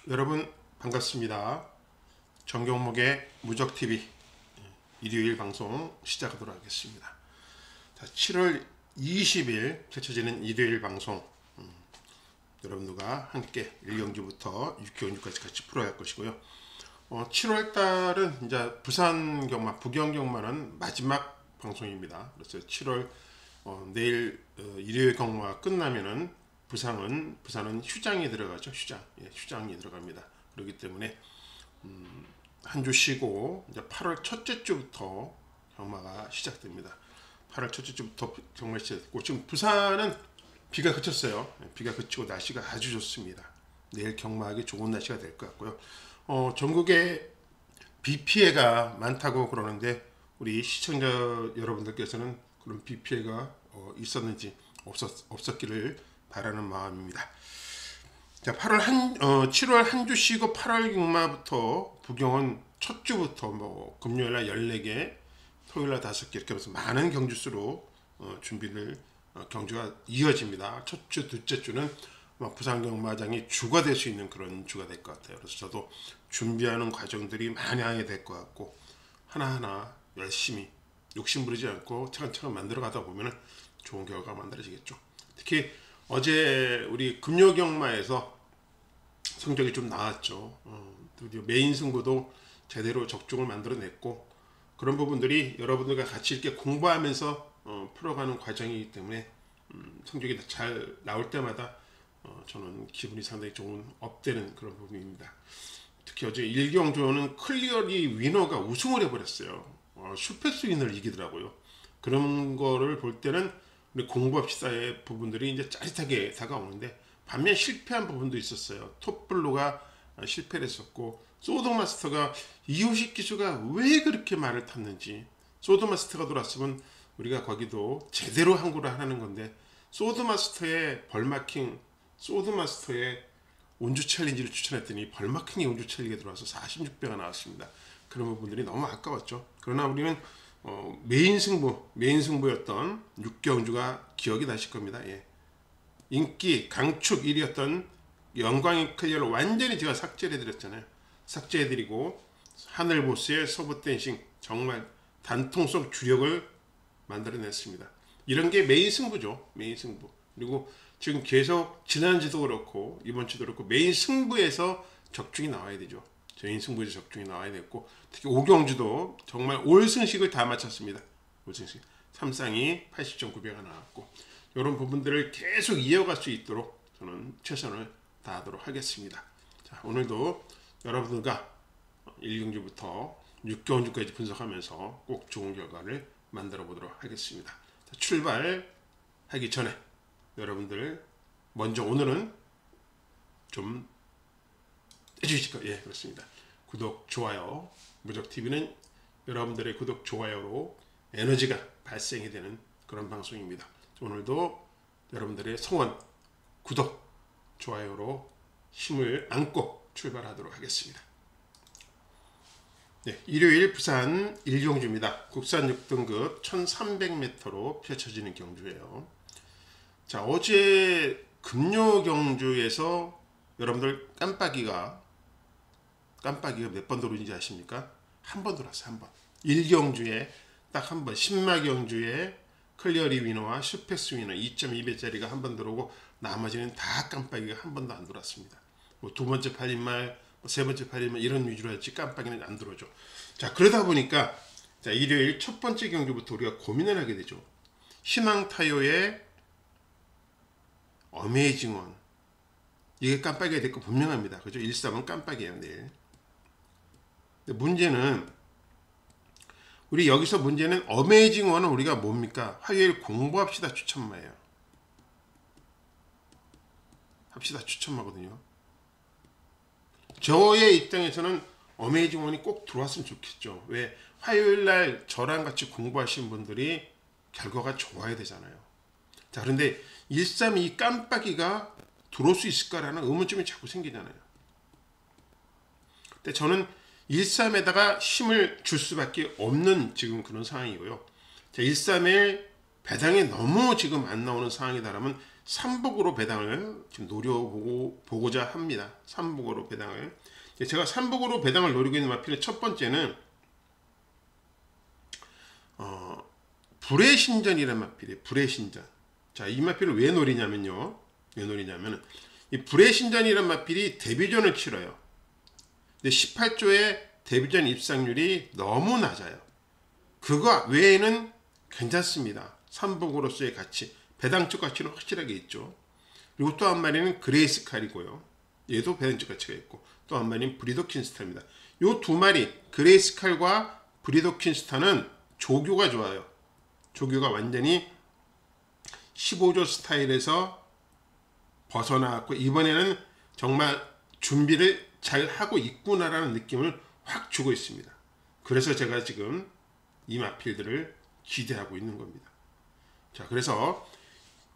여러분 반갑습니다. 정경목의 무적TV 일요일 방송 시작하도록 하겠습니다. 자, 7월 20일 펼쳐지는 일요일 방송, 여러분들과 함께 1경주부터 6경주까지 같이 풀어야 할 것이고요. 7월 달은 이제 부산 경마, 부경 경마는 마지막 방송입니다. 그래서 7월 내일 일요일 경마가 끝나면은 부산은 휴장이 들어가죠. 휴장이 들어갑니다. 그렇기 때문에 한 주 쉬고 이제 8월 첫째 주부터 경마가 시작됩니다. 8월 첫째 주부터 경마 시작됐고, 지금 부산은 비가 그쳤어요. 비가 그치고 날씨가 아주 좋습니다. 내일 경마하기 좋은 날씨가 될 것 같고요. 전국에 비 피해가 많다고 그러는데 우리 시청자 여러분들께서는 그런 비 피해가 있었는지 없었기를 바라는 마음입니다. 자, 7월 한 주 쉬고 8월 경마부터 부경은 첫 주부터 금요일날 14개, 토요일날 5개 이렇게 해서 많은 경주수로 준비를 경주가 이어집니다. 첫 주, 둘째 주는 부산 경마장이 주가 될 수 있는 그런 주가 될 것 같아요. 그래서 저도 준비하는 과정들이 많이 하게 될 것 같고, 하나하나 열심히 욕심부리지 않고 차근차근 만들어 가다 보면 좋은 결과가 만들어지겠죠. 특히 어제 우리 금요경마에서 성적이 좀 나왔죠. 드디어 메인 승부도 제대로 적중을 만들어냈고, 그런 부분들이 여러분들과 같이 이렇게 공부하면서 풀어가는 과정이기 때문에 성적이 잘 나올 때마다 저는 기분이 상당히 좋은 업되는 그런 부분입니다. 특히 어제 1경주는 클리어리 위너가 우승을 해버렸어요. 슈퍼스 위너를 이기더라고요. 그런 거를 볼 때는 우리 공부합시다의 부분들이 이제 짜릿하게 다가오는데, 반면 실패한 부분도 있었어요. 톱블루가 실패를 했었고, 소드마스터가 이호식 기수가 왜 그렇게 말을 탔는지, 소드마스터가 돌았으면 우리가 거기도 제대로 항구를 하는 건데, 소드마스터의 벌마킹, 소드마스터의 온주 챌린지를 추천했더니 벌마킹이 온주 챌린지에 들어와서 46배가 나왔습니다. 그런 부분들이 너무 아까웠죠. 그러나 우리는 메인 승부였던 6경주가 기억이 나실 겁니다. 인기 강축 1위였던 영광의 클리어를 완전히 제가 삭제를 해드렸잖아요. 삭제해드리고 하늘보스의 서브댄싱, 정말 단통성 주력을 만들어냈습니다. 이런 게 메인 승부죠. 메인 승부. 그리고 지금 계속 지난주도 그렇고 이번주도 그렇고 메인 승부에서 적중이 나와야 되죠. 메인 승부에서 적중이 나와야 됐고, 특히 5경주도 정말 올승식을 다 마쳤습니다. 올승식 3쌍이 80.9배가 나왔고, 이런 부분들을 계속 이어갈 수 있도록 저는 최선을 다하도록 하겠습니다. 자, 오늘도 여러분들과 1경주부터 6경주까지 분석하면서 꼭 좋은 결과를 만들어 보도록 하겠습니다. 자, 출발하기 전에 여러분들 먼저 오늘은 좀 해주실까요? 예, 그렇습니다. 구독, 좋아요. 무적TV는 여러분들의 구독, 좋아요로 에너지가 발생이 되는 그런 방송입니다. 오늘도 여러분들의 성원, 구독, 좋아요로 힘을 안고 출발하도록 하겠습니다. 네, 일요일 부산 1경주입니다. 국산 6등급 1300m로 펼쳐지는 경주예요. 자, 어제 금요 경주에서 여러분들 깜빡이가 몇 번 들어오는지 아십니까? 한 번 들어왔어요. 한 번. 1경주에 딱 한 번, 신마경주에 클리어리 위너와 슈퍼스 위너 2.2배짜리가 한 번 들어오고, 나머지는 다 깜빡이가 한 번도 안 들어왔습니다. 두 번째 팔인말, 세 번째 팔인말 이런 위주로 했지 깜빡이는 안 들어오죠. 자, 그러다 보니까 자, 일요일 첫 번째 경주부터 우리가 고민을 하게 되죠. 희망타요의 어메이징원, 이게 깜빡이가 될 거 분명합니다. 그죠? 1-3은 깜빡이에요. 내일. 문제는 우리 여기서 문제는 어메이징원은 우리가 뭡니까? 화요일 공부합시다 추천마예요. 합시다 추천마거든요. 저의 입장에서는 어메이징원이 꼭 들어왔으면 좋겠죠. 왜? 화요일날 저랑 같이 공부하신 분들이 결과가 좋아야 되잖아요. 자, 그런데 1-3이 깜빡이가 들어올 수 있을까라는 의문점이 자꾸 생기잖아요. 근데 저는 1-3에다가 힘을 줄 수밖에 없는 지금 그런 상황이고요. 자, 1-3의 배당이 너무 지금 안 나오는 상황이다라면 3복으로 배당을 지금 노려보고자 합니다. 3복으로 배당을. 제가 3복으로 배당을 노리고 있는 마필의 첫 번째는 불의 신전이라는 마필이에요. 불의 신전. 자, 이 마필을 왜 노리냐면요. 이 불의 신전이라는 마필이 데뷔전을 치러요. 근데 18조의 데뷔전 입상률이 너무 낮아요. 그거 외에는 괜찮습니다. 3복으로서의 가치, 배당적 가치는 확실하게 있죠. 그리고 또 한 마리는 그레이스 칼이고요. 얘도 배당적 가치가 있고, 또 한 마리는 브리도킨 스타입니다. 요 두 마리, 그레이스 칼과 브리도킨 스타는 조교가 좋아요. 조교가 완전히 15조 스타일에서 벗어나왔고, 이번에는 정말 준비를 잘 하고 있구나라는 느낌을 확 주고 있습니다. 그래서 제가 지금 이 마필들을 기대하고 있는 겁니다. 자, 그래서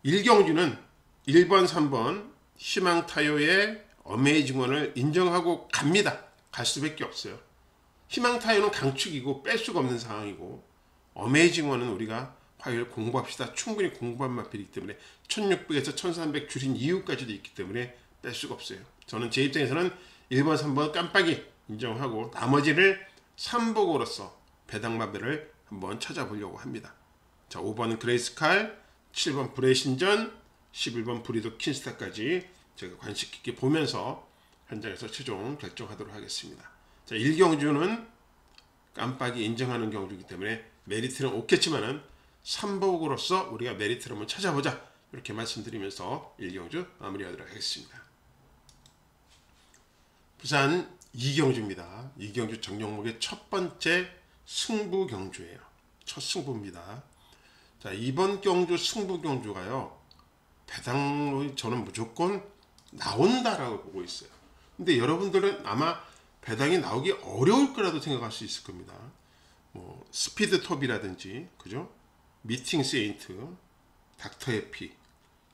1경주는 1번, 3번 희망타요의 어메이징원을 인정하고 갑니다. 갈 수밖에 없어요. 희망타요는 강축이고 뺄 수가 없는 상황이고, 어메이징원은 우리가 화요일 공부합시다. 충분히 공부한 마필이기 때문에 1600에서 1300 줄인 이유까지도 있기 때문에 뺄 수가 없어요. 저는 제 입장에서는 1번, 3번 깜빡이 인정하고 나머지를 3복으로서 배당마벨을 한번 찾아보려고 합니다. 자, 5번은 그레이스칼, 7번 불의 신전, 11번 브리도 킨스타까지 제가 관심 깊게 보면서 현장에서 최종 결정하도록 하겠습니다. 자, 1경주는 깜빡이 인정하는 경주이기 때문에 메리트는 없겠지만은 3복으로서 우리가 메리트를 한번 찾아보자, 이렇게 말씀드리면서 1경주 마무리하도록 하겠습니다. 부산 2경주입니다. 2경주 정영목의 첫 번째 승부 경주예요. 첫 승부입니다. 자, 이번 경주 승부 경주가요, 배당로 저는 무조건 나온다라고 보고 있어요. 근데 여러분들은 아마 배당이 나오기 어려울 거라도 생각할 수 있을 겁니다. 뭐 스피드 톱이라든지, 그죠? 미팅 세인트, 닥터 해피,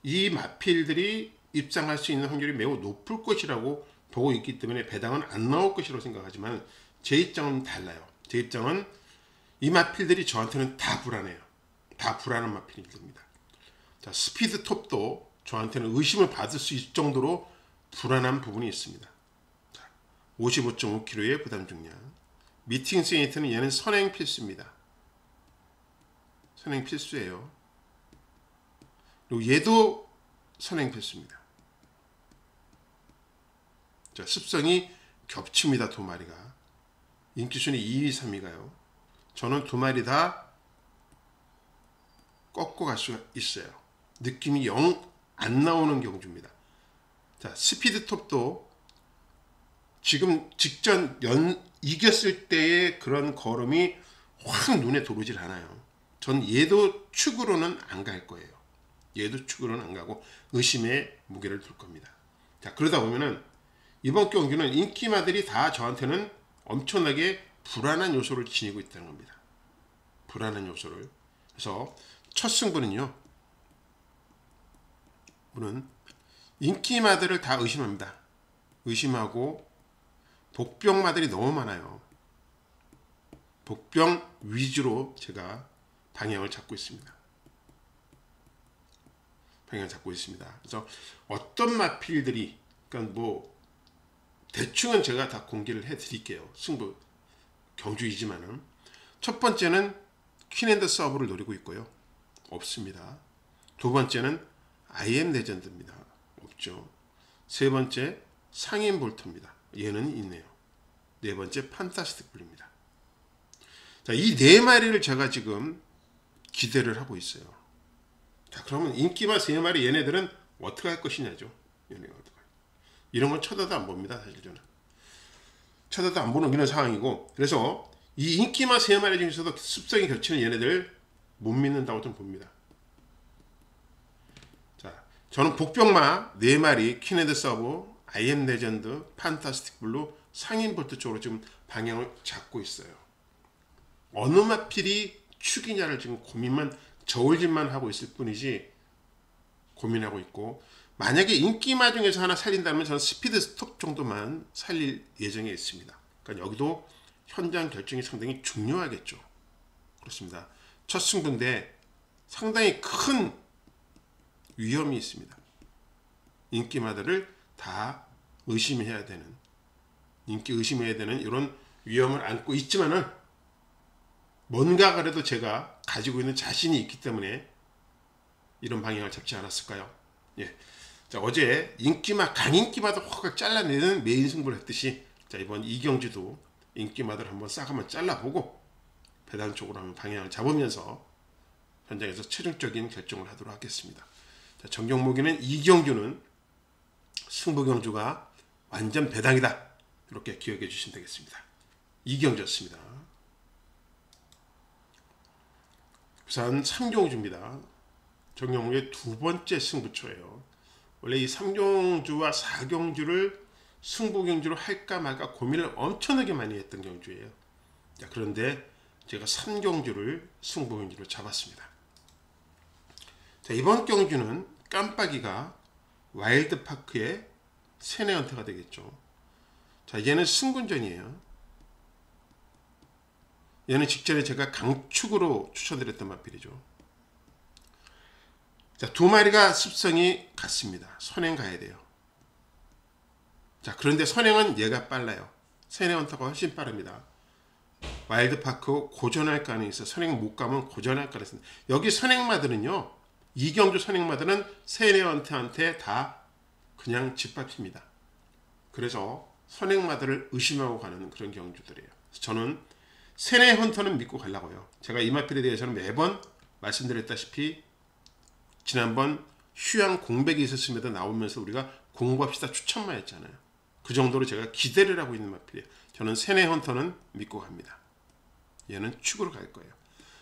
이 마필들이 입장할 수 있는 확률이 매우 높을 것이라고 보고 있기 때문에 배당은 안 나올 것이라고 생각하지만, 제 입장은 달라요. 제 입장은 이 마필들이 저한테는 다 불안해요. 다 불안한 마필들입니다. 자, 스피드 톱도 저한테는 의심을 받을 수 있을 정도로 불안한 부분이 있습니다. 55.5kg의 부담 중량. 미팅 세인트는 얘는 선행 필수입니다. 선행 필수예요. 그리고 얘도 선행 필수입니다. 자, 습성이 겹칩니다. 두 마리가. 인기순위 2위, 3위가요. 저는 두 마리 다 꺾고 갈 수가 있어요. 느낌이 영 안 나오는 경주입니다. 자, 스피드 톱도 지금 직전 이겼을 때의 그런 걸음이 확 눈에 들어오질 않아요. 전 얘도 축으로는 안 갈 거예요. 얘도 축으로는 안 가고 의심의 무게를 둘 겁니다. 자, 그러다 보면은 이번 경기는 인기마들이 다 저한테는 엄청나게 불안한 요소를 지니고 있다는 겁니다. 불안한 요소를. 그래서 첫 승부는요, 우리는 인기마들을 다 의심합니다. 의심하고 복병마들이 너무 많아요. 복병 위주로 제가 방향을 잡고 있습니다. 그래서 어떤 마필들이, 그러니까 뭐 대충은 제가 다 공개를 해드릴게요. 승부 경주이지만은 첫 번째는 퀸앤더 서브를 노리고 있고요. 없습니다. 두 번째는 IM 레전드입니다. 없죠. 세 번째 상인 볼터입니다. 얘는 있네요. 네 번째 판타스틱 블루입니다. 자, 이 네 마리를 제가 지금 기대를 하고 있어요. 자, 그러면 인기마 세 마리 얘네들은 어떻게 할 것이냐죠. 얘네가 어떻게. 이런 건 쳐다도 안 봅니다. 사실 저는 쳐다도 안 보는 그런 상황이고, 그래서 이 인기마 세 마리 중에서도 습성이 겹치는 얘네들 못 믿는다고 좀 봅니다. 자, 저는 복병마 4마리, 퀸앤더 서브, IM 레전드, 판타스틱 블루, 상인 볼트 쪽으로 지금 방향을 잡고 있어요. 어느 마필이 축이냐를 지금 고민만, 저울질만 하고 있을 뿐이지 고민하고 있고, 만약에 인기마 중에서 하나 살린다면 저는 스피드 스톱 정도만 살릴 예정에 있습니다. 그러니까 여기도 현장 결정이 상당히 중요하겠죠. 그렇습니다. 첫 승부인데 상당히 큰 위험이 있습니다. 인기마들을 다 의심해야 되는, 인기 의심해야 되는 이런 위험을 안고 있지만은 뭔가 그래도 제가 가지고 있는 자신이 있기 때문에 이런 방향을 잡지 않았을까요? 예. 자, 어제 강인기마들 확 잘라내는 메인 승부를 했듯이, 자, 이번 이경주도 인기마들 한번 싹 한번 잘라보고 배당 쪽으로 한번 방향을 잡으면서 현장에서 최종적인 결정을 하도록 하겠습니다. 자, 정경목이는 이경주는 승부경주가 완전 배당이다, 이렇게 기억해 주시면 되겠습니다. 이경주였습니다. 부산 3경주입니다. 정경목의 두 번째 승부처예요. 원래 이 3경주와 4경주를 승부경주로 할까 말까 고민을 엄청나게 많이 했던 경주예요. 자, 그런데 제가 3경주를 승부경주로 잡았습니다. 자, 이번 경주는 깜빡이가 와일드파크의 세네헌터가 되겠죠. 자, 얘는 승군전이에요. 얘는 직전에 제가 강축으로 추천드렸던 마필이죠. 자, 두 마리가 습성이 같습니다. 선행 가야 돼요. 자, 그런데 선행은 얘가 빨라요. 세네헌터가 훨씬 빠릅니다. 와일드파크 고전할 가능성이 있어. 선행 못 가면 고전할 가능성이 있습니다. 여기 선행마들은요, 이경주 선행마들은 세네헌터한테 다 그냥 짓밟힙니다. 그래서 선행마들을 의심하고 가는 그런 경주들이에요. 저는 세네헌터는 믿고 가려고요. 제가 이 마필에 대해서는 매번 말씀드렸다시피 지난번 휴양 공백이 있었음에도 나오면서 우리가 공부합시다 추천만 했잖아요. 그 정도로 제가 기대를 하고 있는 마필이에요. 저는 세네헌터는 믿고 갑니다. 얘는 축으로 갈 거예요.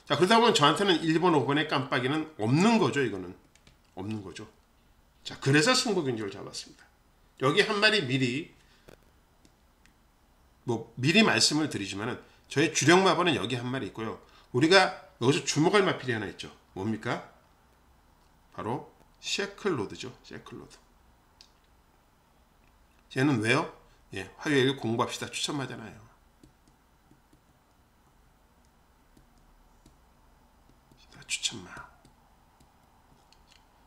자, 그러다 보면 저한테는 1번, 5번의 깜빡이는 없는 거죠. 이거는 없는 거죠. 자, 그래서 승부경주를 잡았습니다. 여기 한 마리 미리 말씀을 드리지만은 저의 주력 마번은 여기 한 마리 있고요. 우리가 여기서 주목할 마필이 하나 있죠. 뭡니까? 바로 셰클로드죠. 셰클로드. 얘는 왜요? 예, 화요일 공부합시다 추천하잖아요. 추천마.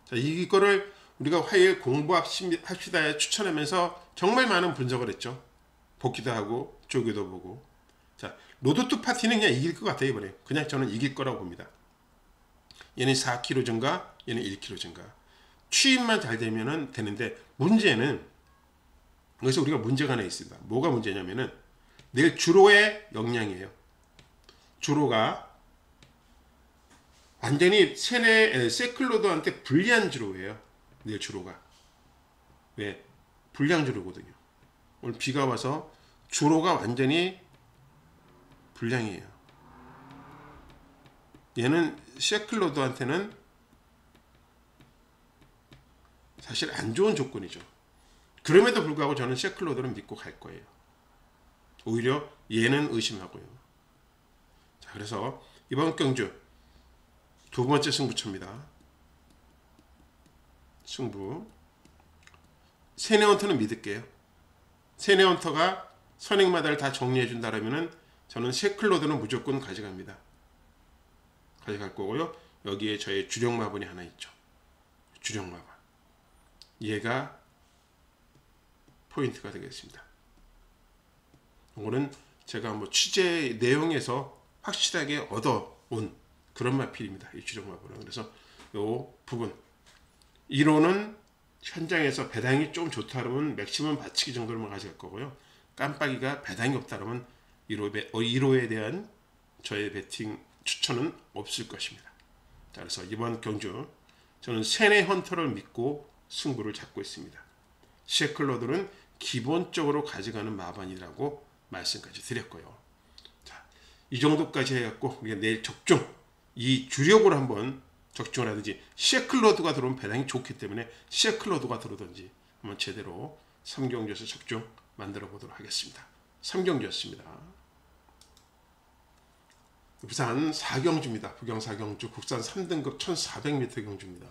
자, 이거를 우리가 화요일 공부합시다에 추천하면서 정말 많은 분석을 했죠. 복기도 하고 조교도 보고. 자, 로드2 파티는 그냥 이길 것 같아요. 이번에 그냥 저는 이길 거라고 봅니다. 얘는 4kg 증가, 얘는 1kg 증가. 취입만 잘 되면은 되는데, 문제는 여기서 우리가 문제가 하나 있습니다. 뭐가 문제냐면은 내일 주로의 역량이에요. 주로가 완전히 세클로드한테 불리한 주로예요. 내일 주로가. 왜? 불리한 주로거든요. 오늘 비가 와서 주로가 완전히 불량이에요. 얘는 셰클로드한테는 사실 안 좋은 조건이죠. 그럼에도 불구하고 저는 셰클로드를 믿고 갈 거예요. 오히려 얘는 의심하고요. 자, 그래서 이번 경주 두 번째 승부처입니다. 승부. 세네헌터는 믿을게요. 세네헌터가 선행마다를 다 정리해 준다라면은 저는 셰클로드는 무조건 가져갑니다. 가져갈 거고요. 여기에 저의 주력 마번이 하나 있죠. 주력 마번. 얘가 포인트가 되겠습니다. 이거는 제가 취재 내용에서 확실하게 얻어온 그런 마필입니다. 이 주력 마번은. 그래서 이 부분 1호는 현장에서 배당이 좀 좋다 그러면 맥시멈 받치기 정도로만 가져갈 거고요. 깜빡이가 배당이 없다 그러면 1호에 대한 저의 배팅 추천은 없을 것입니다. 자, 그래서 이번 경주 저는 세네헌터를 믿고 승부를 잡고 있습니다. 셰클로드는 기본적으로 가져가는 마반이라고 말씀까지 드렸고요. 자, 이 정도까지 해갖고 우리가 내일 적중, 이 주력으로 한번 적중을 하든지, 셰클로드가 들어오면 배당이 좋기 때문에 셰클로드가 들어오든지 한번 제대로 3경주에서 적중 만들어 보도록 하겠습니다. 3경주였습니다. 부산 4경주입니다. 부경 4경주 국산 3등급 1400m 경주입니다.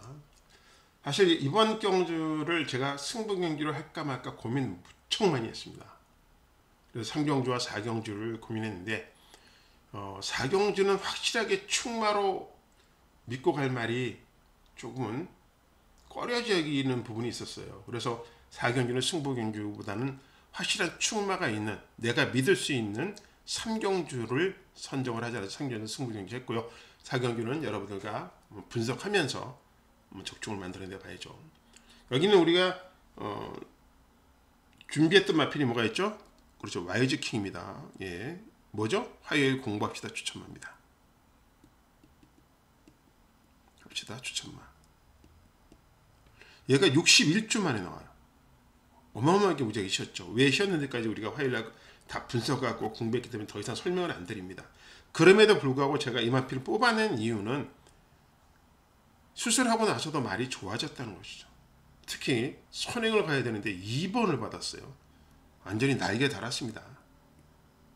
사실 이번 경주를 제가 승부 경주를 할까 말까 고민 무척 많이 했습니다. 그래서 3경주와 4경주를 고민했는데 4경주는 확실하게 충마로 믿고 갈 말이 조금은 꺼려지는 부분이 있었어요. 그래서 4경주는 승부경주보다는 확실한 출마가 있는, 내가 믿을 수 있는 3경주를 선정을 하자. 3경주는 승부경주 했고요. 4경주는 여러분들과 분석하면서 적중을 만들어내 봐야죠. 여기는 우리가 준비했던 마필이 뭐가 있죠? 그렇죠. 와이즈 킹입니다. 예, 뭐죠? 화요일 공부합시다 추천마입니다. 합시다 추천마. 얘가 61주 만에 나와요. 어마어마하게 무지하게 쉬었죠. 왜 쉬었는지까지 우리가 화요일날 다 분석하고 공부했기 때문에 더 이상 설명을 안 드립니다. 그럼에도 불구하고 제가 이 마필을 뽑아낸 이유는 수술하고 나서도 말이 좋아졌다는 것이죠. 특히 선행을 가야 되는데 2번을 받았어요. 완전히 날개 달았습니다.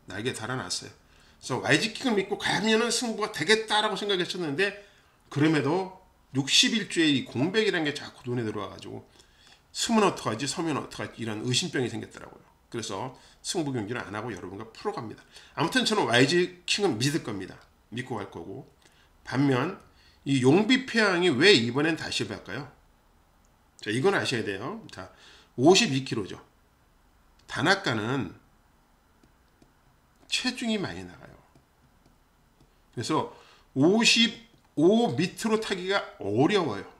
날개 달아났어요. 그래서 YG킹을 믿고 가면은 승부가 되겠다라고 생각했었는데, 그럼에도 61주에 이 공백이라는 게 자꾸 눈에 들어와가지고 쓰면 어떡하지 서면 어떡하지 이런 의심병이 생겼더라고요. 그래서 승부 경기는 안 하고 여러분과 풀어갑니다. 아무튼 저는 YG킹은 믿을 겁니다. 믿고 갈 거고, 반면 이 용비패왕이 왜 이번엔 다시 할까요? 자, 이건 아셔야 돼요. 자, 52kg죠. 단학가는 체중이 많이 나가요. 그래서 55 밑으로 타기가 어려워요.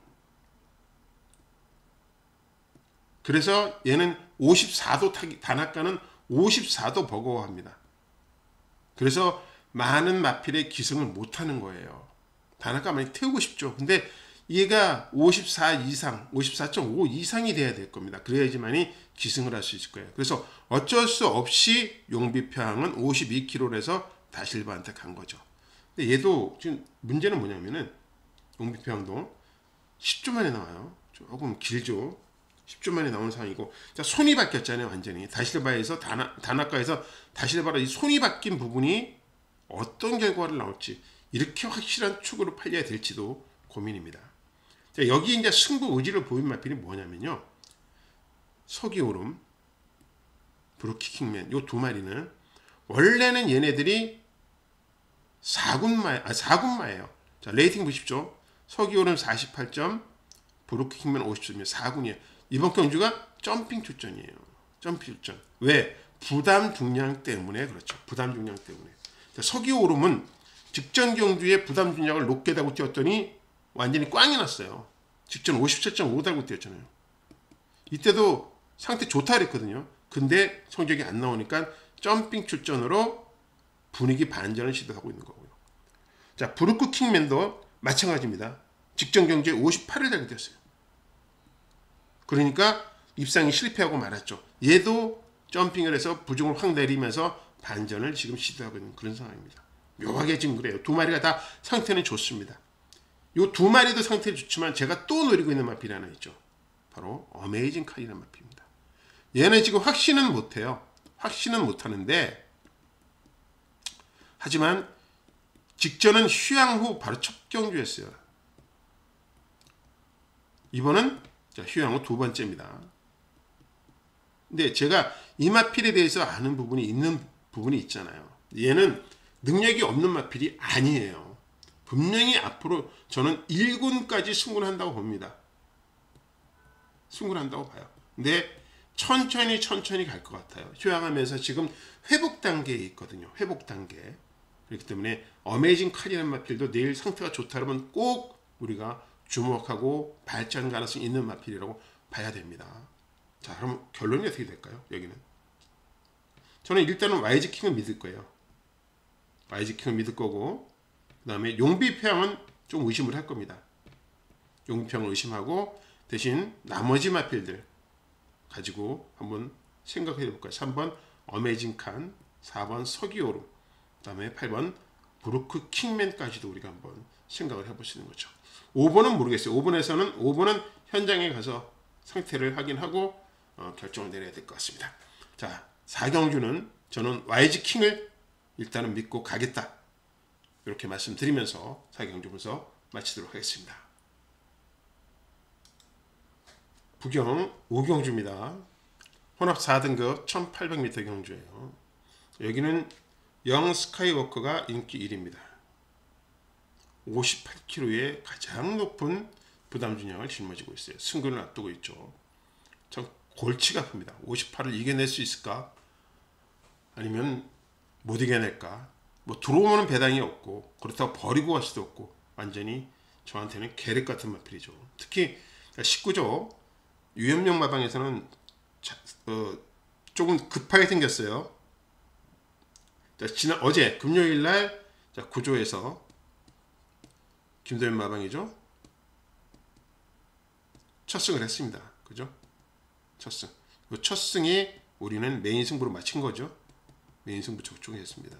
그래서 얘는 54도 타기, 단학가는 54도 버거워합니다. 그래서 많은 마필의 기승을 못하는 거예요. 단학가 많이 태우고 싶죠. 근데 얘가 54 이상, 54.5 이상이 돼야 될 겁니다. 그래야지만이 기승을 할 수 있을 거예요. 그래서 어쩔 수 없이 용비표항은 52kg에서 다실바한테 간 거죠. 근데 얘도 지금 문제는 뭐냐면은 용비표항도 10주 만에 나와요. 조금 길죠. 10주 만에 나온 상황이고, 자, 손이 바뀌었잖아요. 완전히 다실바에서 단학가에서 다실바로 이 손이 바뀐 부분이 어떤 결과를 나올지, 이렇게 확실한 축으로 팔려야 될지도 고민입니다. 자, 여기 이제 승부 의지를 보인 마필이 뭐냐면요, 서기오름, 브루키킹맨, 요 두 마리는 원래는 얘네들이 4군마예요. 자, 레이팅 보십시오. 서기오름 48점, 브루키킹맨 50점이에요. 4군이에요. 이번 경주가 점핑 출전이에요. 점핑 출전. 왜? 부담 중량 때문에. 그렇죠. 부담 중량 때문에. 자, 서기오름은 직전 경주에 부담 중량을 높게 달고 뛰었더니 완전히 꽝이 났어요. 직전 57.5 달고 뛰었잖아요. 이때도 상태 좋다 그랬거든요. 근데 성적이 안 나오니까 점핑 출전으로 분위기 반전을 시도하고 있는 거고요. 자, 브루크 킹맨도 마찬가지입니다. 직전 경주에 58을 달고 뛰었어요. 그러니까 입상이 실패하고 말았죠. 얘도 점핑을 해서 부중을 확 내리면서 반전을 지금 시도하고 있는 그런 상황입니다. 묘하게 지금 그래요. 두 마리가 다 상태는 좋습니다. 이 두 마리도 상태 좋지만 제가 또 노리고 있는 마필이 하나 있죠. 바로 어메이징 칼이라는 마필입니다. 얘는 지금 확신은 못해요. 확신은 못하는데, 하지만 직전은 휴양 후 바로 첫 경주였어요. 이번은 휴양 후 두 번째입니다. 근데 제가 이 마필에 대해서 아는 부분이 있는 부분이 있잖아요. 얘는 능력이 없는 마필이 아니에요. 분명히 앞으로 저는 1군까지 승군을 한다고 봅니다. 승군을 한다고 봐요. 근데 천천히 갈 것 같아요. 휴양하면서 지금 회복 단계에 있거든요. 회복 단계. 그렇기 때문에 어메이징 칼이라는 마필도 내일 상태가 좋다면 꼭 우리가 주목하고 발전 가능성이 있는 마필이라고 봐야 됩니다. 자, 그럼 결론이 어떻게 될까요? 여기는 저는 일단은 YG킹을 믿을 거예요. YG킹을 믿을 거고, 그 다음에 용비표양은 좀 의심을 할 겁니다. 용비표양을 의심하고 대신 나머지 마필들 가지고 한번 생각해 볼까요? 3번 어메이징 칸, 4번 서기오름, 그 다음에 8번 브루크 킹맨까지도 우리가 한번 생각을 해보시는 거죠. 5번은 모르겠어요. 5번은 현장에 가서 상태를 확인하고 결정을 내려야 될 것 같습니다. 자, 4경주는 저는 YG킹을 일단은 믿고 가겠다, 이렇게 말씀드리면서 4경주 분석 마치도록 하겠습니다. 부경 5경주입니다. 혼합 4등급 1800m 경주예요. 여기는 영 스카이워커가 인기 1위입니다. 58kg의 가장 높은 부담 중량을 짊어지고 있어요. 승부를 앞두고 있죠. 참 골치가 아픕니다. 58을 이겨낼 수 있을까? 아니면 못 이겨낼까? 뭐 들어오면 배당이 없고 그렇다고 버리고 갈 수도 없고 완전히 저한테는 계륵 같은 마필이죠. 특히 19조 유협용 마방에서는 조금 급하게 생겼어요. 지난 어제 금요일날 9조에서 김도현 마방이죠. 첫 승을 했습니다. 그죠? 첫 승. 그 첫 승이 우리는 메인 승부로 마친 거죠. 메인 승부 적중했습니다.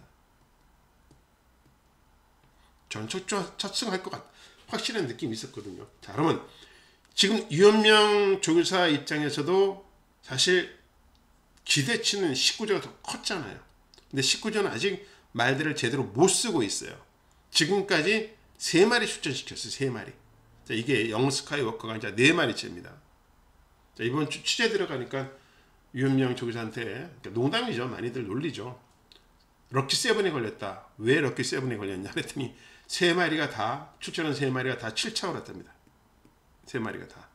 전 첫 승 할 것 같, 확실한 느낌이 있었거든요. 자, 그러면 지금 유현명 조교사 입장에서도 사실 기대치는 19조가 더 컸잖아요. 근데 19조는 아직 말들을 제대로 못 쓰고 있어요. 지금까지 3마리 출전시켰어요. 3마리. 자, 이게 영스카이워커가 이제 4마리째입니다. 자, 이번 주 취재 들어가니까 유현명 조교사한테, 그러니까 농담이죠. 많이들 놀리죠. 럭키 세븐에 걸렸다. 왜 럭키 세븐에 걸렸냐 그랬더니 3마리가 다, 출전한 3마리가 다 7차 올랐답니다. 3마리가 다.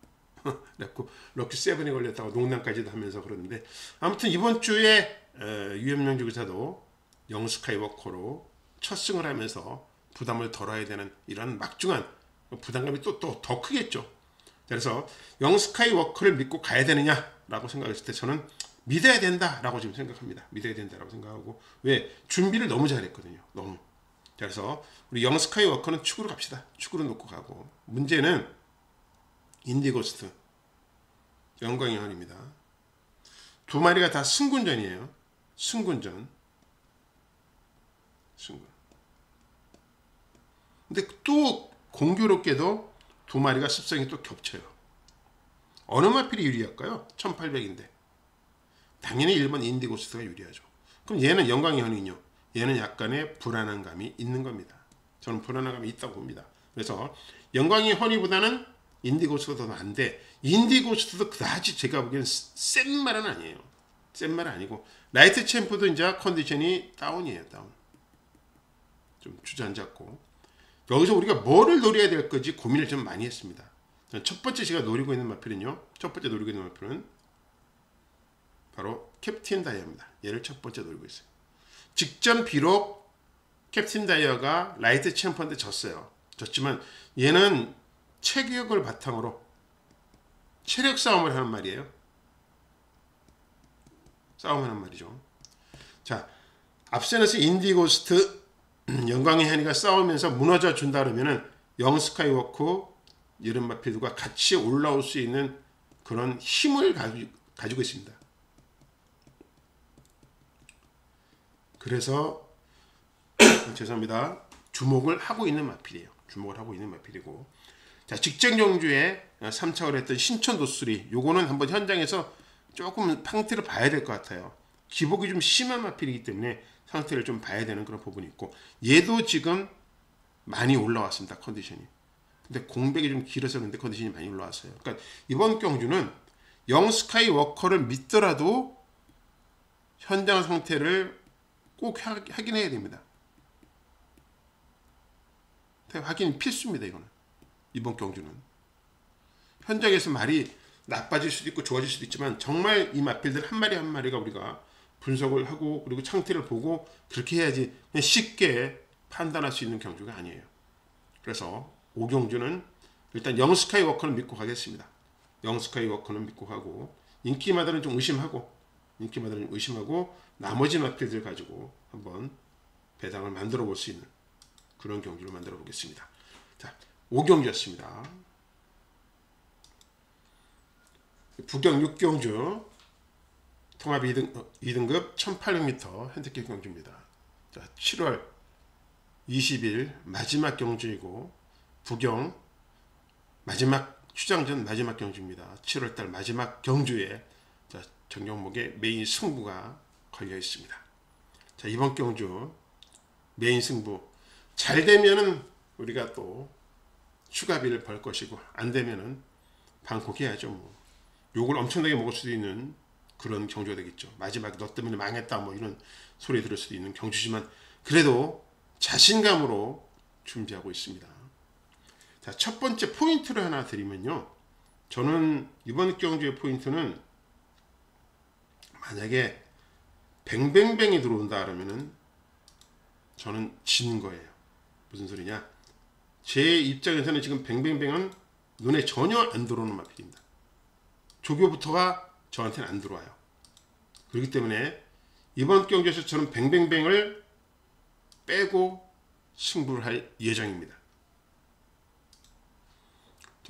그래갖고 럭키 세븐에 걸렸다고 농담까지도 하면서 그러는데, 아무튼 이번 주에 유현명 조교사도 영스카이워커로 첫 승을 하면서 부담을 덜어야 되는 이런 막중한 부담감이 또 더 크겠죠. 그래서 영스카이워커를 믿고 가야 되느냐라고 생각했을 때 저는 믿어야 된다라고 지금 생각합니다. 믿어야 된다라고 생각하고, 왜? 준비를 너무 잘했거든요. 너무. 그래서 우리 영스카이워커는 축으로 갑시다. 축으로 놓고 가고, 문제는 인디고스트 영광의 헌입니다. 2마리가 다 승군전이에요. 승군전. 승군. 근데 또 공교롭게도 2마리가 습성이 또 겹쳐요. 어느 마필이 유리할까요? 1800인데 당연히 1번 인디고스트가 유리하죠. 그럼 얘는 영광의 헌이요. 얘는 약간의 불안한 감이 있는 겁니다. 저는 불안한 감이 있다고 봅니다. 그래서 영광의 헌이보다는 인디고스트가 더 나은데, 인디고스트도 그다지 제가 보기엔 센 말은 아니에요. 센 말은 아니고, 라이트 챔프도 이제 컨디션이 다운이에요. 다운. 좀 주저앉았고, 여기서 우리가 뭐를 노려야 될 건지 고민을 좀 많이 했습니다. 첫 번째 제가 노리고 있는 마필은요. 첫 번째 노리고 있는 마필은 바로 캡틴 다이아입니다. 얘를 첫 번째 노리고 있어요. 직전 비록 캡틴 다이아가 라이트 챔프한테 졌어요. 졌지만 얘는 체격을 바탕으로 체력 싸움을 하는 말이에요. 싸움하는 말이죠. 자, 앞선에서 인디고스트 영광의 현이가 싸우면서 무너져 준다 그러면은 영스카이워커 이런 마필들과 같이 올라올 수 있는 그런 힘을 가지고 있습니다. 그래서 죄송합니다. 주목을 하고 있는 마필이에요. 주목을 하고 있는 마필이고, 자, 직전 경주에 3착을 했던 신천 도수리, 요거는 한번 현장에서 조금 상태를 봐야 될 것 같아요. 기복이 좀 심한 마필이기 때문에 상태를 좀 봐야 되는 그런 부분이 있고, 얘도 지금 많이 올라왔습니다. 컨디션이. 근데 공백이 좀 길어서 그런데 컨디션이 많이 올라왔어요. 그러니까 이번 경주는 영스카이워커를 믿더라도 현장 상태를 꼭 확인해야 됩니다. 확인이 필수입니다. 이거는. 이번 경주는 현장에서 말이 나빠질 수도 있고 좋아질 수도 있지만, 정말 이 마필들 한 마리 한 마리가 우리가 분석을 하고 그리고 상태를 보고 그렇게 해야지 그냥 쉽게 판단할 수 있는 경주가 아니에요. 그래서 5경주는 일단 영스카이워커는 믿고 가겠습니다. 영스카이워커는 믿고 가고, 인기마다는 좀 의심하고, 나머지 마필들 가지고 한번 배당을 만들어 볼 수 있는 그런 경주를 만들어 보겠습니다. 자, 5경주였습니다. 부경 6경주 통합 2등급 1800m 핸디캡 경주입니다. 자, 7월 20일 마지막 경주이고, 부경 마지막 휴장전 마지막 경주입니다. 7월달 마지막 경주에 정경목의 메인 승부가 걸려 있습니다. 자, 이번 경주 메인 승부 잘 되면은 우리가 또 추가비를 벌 것이고, 안 되면은 방콕해야죠. 뭐 욕을 엄청나게 먹을 수도 있는 그런 경주가 되겠죠. 마지막에 너 때문에 망했다 뭐 이런 소리 들을 수도 있는 경주지만, 그래도 자신감으로 준비하고 있습니다. 자, 자, 첫 번째 포인트를 하나 드리면요. 저는 이번 경주의 포인트는 만약에 뱅뱅뱅이 들어온다 그러면은 저는 지는 거예요. 무슨 소리냐? 제 입장에서는 지금 뱅뱅뱅은 눈에 전혀 안 들어오는 마필입니다. 조교부터가 저한테는 안 들어와요. 그렇기 때문에 이번 경기에서 저는 뱅뱅뱅을 빼고 승부를 할 예정입니다.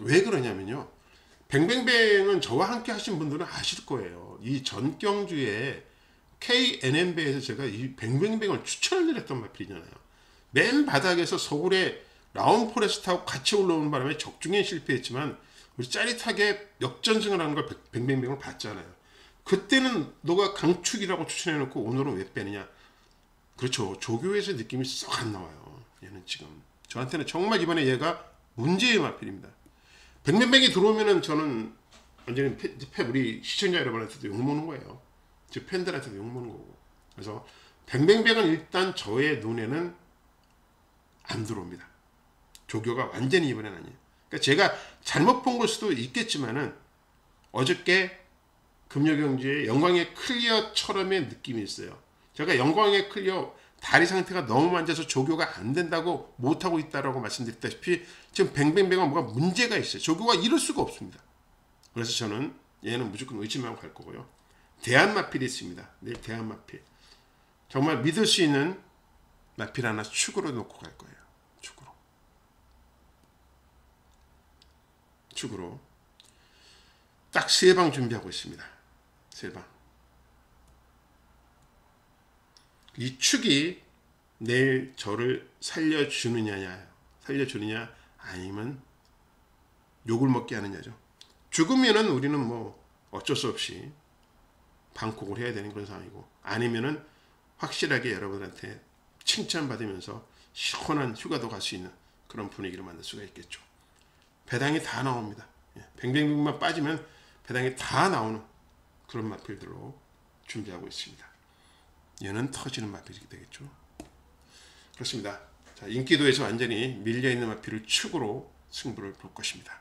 왜 그러냐면요. 뱅뱅뱅은 저와 함께 하신 분들은 아실 거예요. 이 전 경주에 KNN배에서 제가 이 뱅뱅뱅을 추천을 드렸던 마필이잖아요. 맨 바닥에서 서울의 라운 포레스트하고 같이 올라오는 바람에 적중에 실패했지만 우리 짜릿하게 역전승을 하는 걸 뱅뱅뱅을 봤잖아요. 그때는 너가 강축이라고 추천해놓고 오늘은 왜 빼느냐. 그렇죠. 조교에서 느낌이 썩 안 나와요. 얘는 지금 저한테는 정말 이번에 얘가 문제의 마필입니다. 뱅뱅뱅이 들어오면은 저는 완전히 우리 시청자 여러분한테도 욕먹는 거예요. 제 팬들한테도 욕먹는 거고. 그래서 뱅뱅뱅은 일단 저의 눈에는 안 들어옵니다. 조교가 완전히 이번엔 아니에요. 그러니까 제가 잘못 본 걸 수도 있겠지만은 어저께 금요경주에 영광의 클리어처럼의 느낌이 있어요. 제가 영광의 클리어 다리 상태가 너무 만져서 조교가 안 된다고 못하고 있다라고 말씀드렸다시피 지금 뱅뱅뱅은 뭐가 문제가 있어요. 조교가 이럴 수가 없습니다. 그래서 저는 얘는 무조건 의심하고 갈 거고요. 대한마필이 있습니다. 내일 대한마필. 정말 믿을 수 있는 마필 하나 축으로 놓고 갈 거예요. 축으로 딱 3방 준비하고 있습니다. 3방. 이 축이 내일 저를 살려주느냐 아니면 욕을 먹게 하느냐죠. 죽으면은 우리는 뭐 어쩔 수 없이 방콕을 해야 되는 그런 상황이고, 아니면은 확실하게 여러분들한테 칭찬받으면서 시원한 휴가도 갈 수 있는 그런 분위기를 만들 수가 있겠죠. 배당이 다 나옵니다. 뱅뱅뱅만 빠지면 배당이 다 나오는 그런 마필들로 준비하고 있습니다. 얘는 터지는 마필이 되겠죠. 그렇습니다. 자, 인기도에서 완전히 밀려있는 마필을 축으로 승부를 볼 것입니다.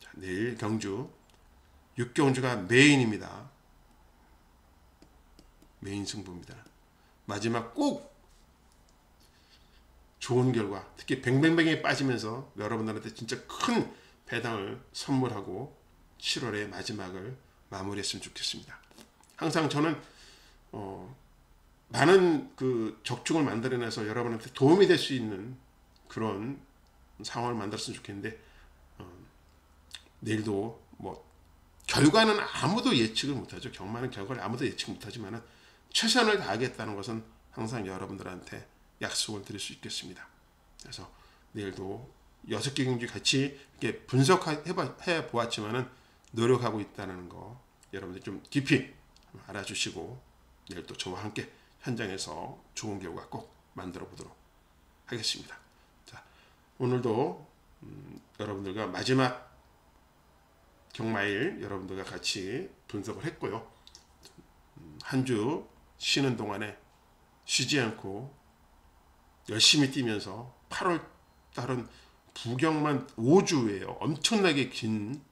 자, 내일 경주 6경주가 메인입니다. 메인 승부입니다. 마지막 꼭 좋은 결과, 특히 뱅뱅뱅에 빠지면서 여러분들한테 진짜 큰 배당을 선물하고 7월의 마지막을 마무리했으면 좋겠습니다. 항상 저는 많은 그 적중을 만들어내서 여러분한테 도움이 될 수 있는 그런 상황을 만들었으면 좋겠는데, 내일도 뭐 결과는 아무도 예측을 못하죠. 경마는 결과를 아무도 예측 못하지만 최선을 다하겠다는 것은 항상 여러분들한테 약속을 드릴 수 있겠습니다. 그래서 내일도 6개 경주 같이 이렇게 분석해 보았지만은 노력하고 있다는 거 여러분들 좀 깊이 알아주시고 내일 또 저와 함께 현장에서 좋은 결과 꼭 만들어 보도록 하겠습니다. 자, 오늘도 여러분들과 마지막 경마일 여러분들과 같이 분석을 했고요. 한 주 쉬는 동안에 쉬지 않고 열심히 뛰면서 8월 달은 부경만 5주예요. 엄청나게 긴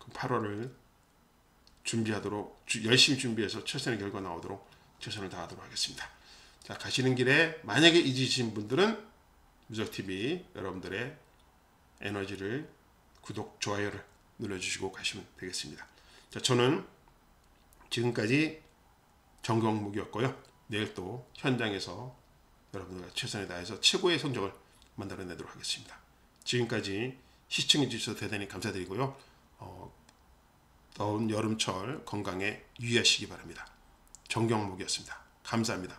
8월을 준비하도록 열심히 준비해서 최선의 결과 나오도록 최선을 다하도록 하겠습니다. 자, 가시는 길에 만약에 잊으신 분들은 무적TV 여러분들의 에너지를 구독, 좋아요를 눌러주시고 가시면 되겠습니다. 자, 저는 지금까지 정경묵이었고요. 내일 또 현장에서 여러분들과 최선을 다해서 최고의 성적을 만들어내도록 하겠습니다. 지금까지 시청해 주셔서 대단히 감사드리고요. 더운 여름철 건강에 유의하시기 바랍니다. 정경묵이었습니다. 감사합니다.